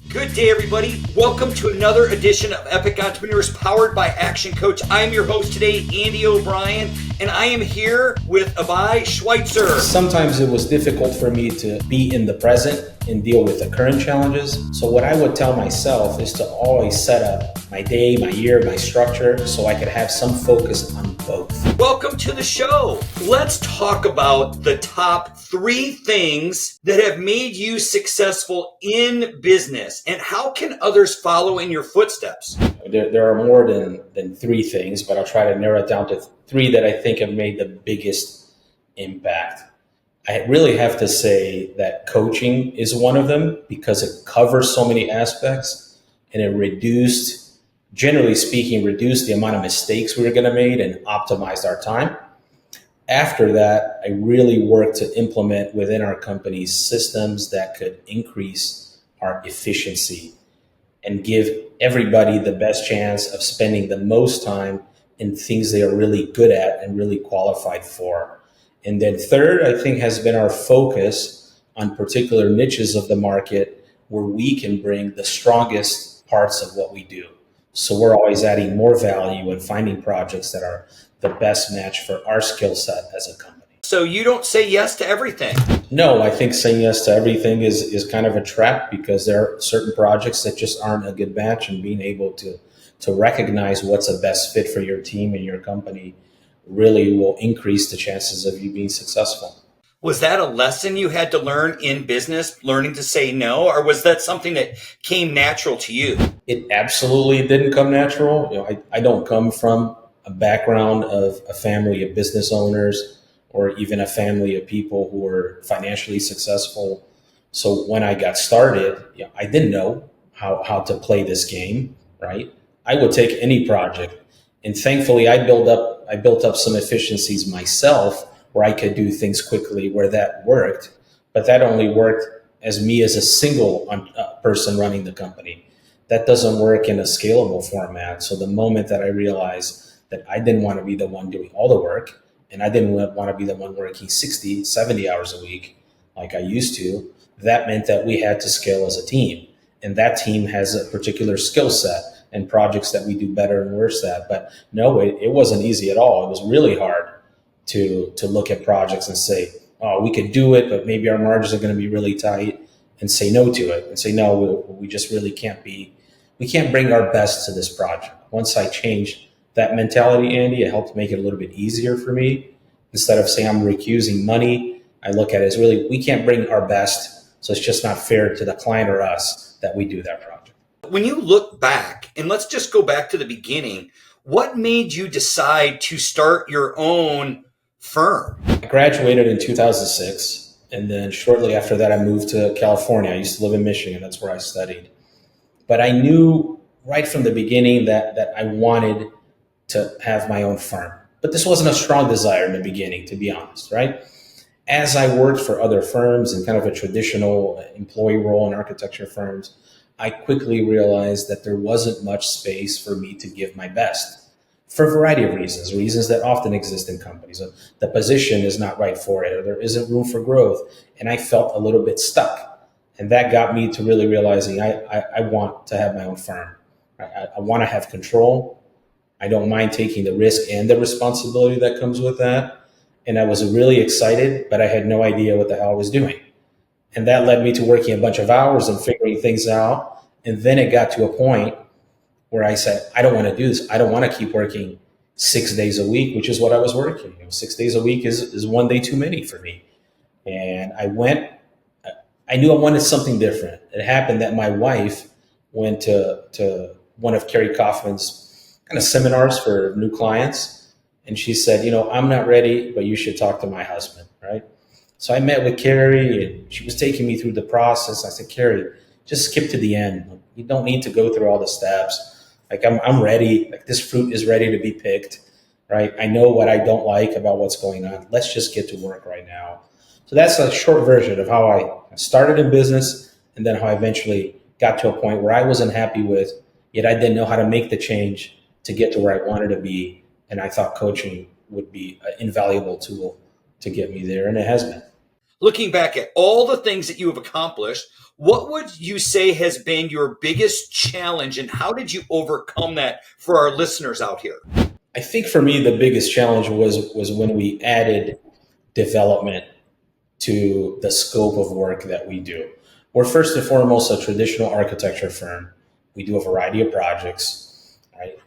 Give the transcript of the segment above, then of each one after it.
Good day, everybody. Welcome to another edition of Epic Entrepreneurs powered by Action Coach. I'm your host today, Andy O'Brien, and I am here with Abhay Schweitzer. Sometimes it was difficult for me to be in the present and deal with the current challenges. So what I would tell myself is to always set up my day, my year, my structure, so I could have some focus on both. Welcome to the show. Let's talk about the top 3 things that have made you successful in business, and how can others follow in your footsteps? There are more than 3 things, but I'll try to narrow it down to 3 that I think have made the biggest impact. I really have to say that coaching is one of them because it covers so many aspects, and it generally speaking, reduced the amount of mistakes we were going to make and optimized our time. After that, I really worked to implement within our company systems that could increase our efficiency and give everybody the best chance of spending the most time in things they are really good at and really qualified for. And then third, I think, has been our focus on particular niches of the market where we can bring the strongest parts of what we do. So we're always adding more value and finding projects that are the best match for our skill set as a company. So you don't say yes to everything? No, I think saying yes to everything is kind of a trap because there are certain projects that just aren't a good match, and being able to recognize what's a best fit for your team and your company really will increase the chances of you being successful. Was that a lesson you had to learn in business, learning to say no, or was that something that came natural to you? It absolutely didn't come natural. I don't come from a background of a family of business owners or even a family of people who were financially successful. So when I got started, I didn't know how to play this game, right? I would take any project, and thankfully I built up some efficiencies myself where I could do things quickly where that worked, but that only worked as me as a single person running the company. That doesn't work in a scalable format. So the moment that I realized that I didn't want to be the one doing all the work, and I didn't want to be the one working 60, 70 hours a week like I used to, that meant that we had to scale as a team. And that team has a particular skill set and projects that we do better and worse at. But no, it wasn't easy at all. It was really hard to look at projects and say, oh, we could do it, but maybe our margins are going to be really tight, and say no to it and say, no, we just really we can't bring our best to this project. Once I changed that mentality, Andy, it helped make it a little bit easier for me. Instead of saying I'm recusing money, I look at it as really, we can't bring our best, so it's just not fair to the client or us that we do that project. When you look back, and let's just go back to the beginning, what made you decide to start your own firm? I graduated in 2006, and then shortly after that, I moved to California. I used to live in Michigan. That's where I studied. But I knew right from the beginning that I wanted to have my own firm. But this wasn't a strong desire in the beginning, to be honest, right? As I worked for other firms in kind of a traditional employee role in architecture firms, I quickly realized that there wasn't much space for me to give my best for a variety of reasons that often exist in companies. The position is not right for it, or there isn't room for growth. And I felt a little bit stuck. And that got me to really realizing I want to have my own firm. I want to have control. I don't mind taking the risk and the responsibility that comes with that. And I was really excited, but I had no idea what the hell I was doing. And that led me to working a bunch of hours and figuring things out. And then it got to a point where I said, I don't want to do this. I don't want to keep working 6 days a week, which is what I was working. 6 days a week is one day too many for me. And I knew I wanted something different. It happened that my wife went to one of Kerry Kaufman's kind of seminars for new clients. And she said, I'm not ready, but you should talk to my husband, right? So I met with Kerry, and she was taking me through the process. I said, Kerry, just skip to the end. You don't need to go through all the steps. Like I'm ready. Like this fruit is ready to be picked, right? I know what I don't like about what's going on. Let's just get to work right now. So that's a short version of how I started in business, and then how I eventually got to a point where I wasn't happy with, yet I didn't know how to make the change to get to where I wanted to be. And I thought coaching would be an invaluable tool to get me there, and it has been. Looking back at all the things that you have accomplished, what would you say has been your biggest challenge and how did you overcome that for our listeners out here? I think for me, the biggest challenge was when we added development to the scope of work that we do. We're first and foremost a traditional architecture firm. We do a variety of projects, right?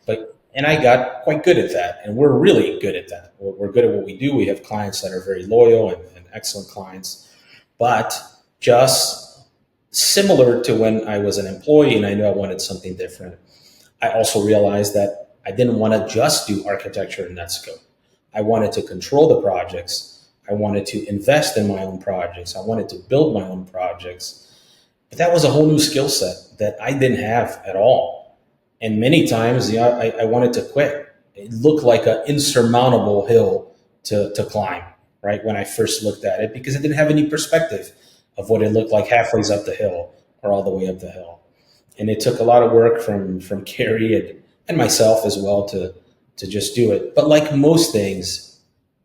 And I got quite good at that, and we're really good at that. We're good at what we do. We have clients that are very loyal and excellent clients. But just similar to when I was an employee and I knew I wanted something different, I also realized that I didn't want to just do architecture in that scope. I wanted to control the projects. I wanted to invest in my own projects. I wanted to build my own projects. But that was a whole new skill set that I didn't have at all. And many times, I wanted to quit. It looked like an insurmountable hill to climb, right? When I first looked at it, because I didn't have any perspective of what it looked like halfway up the hill or all the way up the hill. And it took a lot of work from Carrie and myself as well to just do it. But like most things,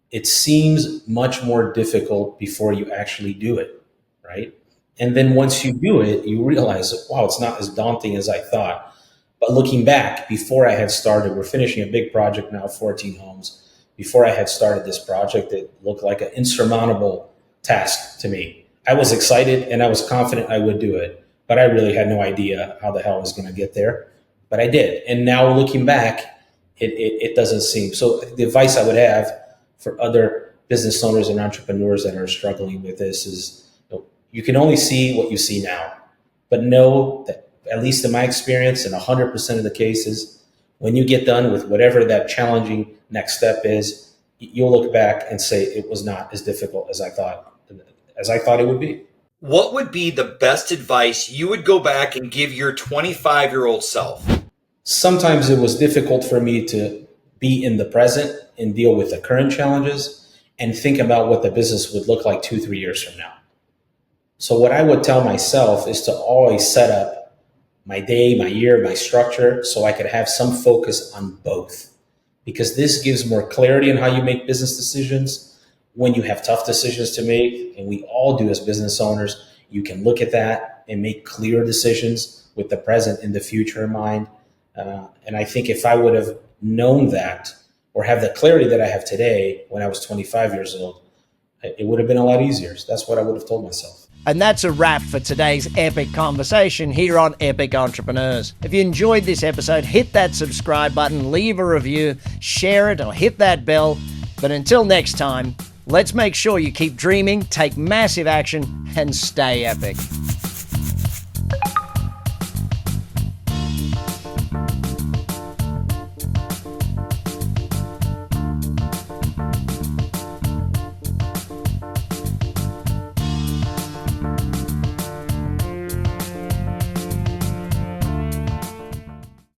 it seems much more difficult before you actually do it, right? And then once you do it, you realize, wow, it's not as daunting as I thought. But looking back, before I had started, we're finishing a big project now, 14 homes. Before I had started this project, it looked like an insurmountable task to me. I was excited and I was confident I would do it, but I really had no idea how the hell I was going to get there. But I did. And now looking back, it doesn't seem. So the advice I would have for other business owners and entrepreneurs that are struggling with this is, you can only see what you see now, but know that, at least in my experience, in 100% of the cases, when you get done with whatever that challenging next step is, you'll look back and say it was not as difficult as I thought it would be. What would be the best advice you would go back and give your 25-year-old self? Sometimes it was difficult for me to be in the present and deal with the current challenges and think about what the business would look like 2-3 years from now. So what I would tell myself is to always set up my day, my year, my structure, so I could have some focus on both. Because this gives more clarity on how you make business decisions when you have tough decisions to make, and we all do as business owners. You can look at that and make clear decisions with the present and the future in mind. And I think if I would have known that, or have the clarity that I have today when I was 25 years old, it would have been a lot easier. So that's what I would have told myself. And that's a wrap for today's epic conversation here on Epic Entrepreneurs. If you enjoyed this episode, hit that subscribe button, leave a review, share it, or hit that bell. But until next time, let's make sure you keep dreaming, take massive action, and stay epic.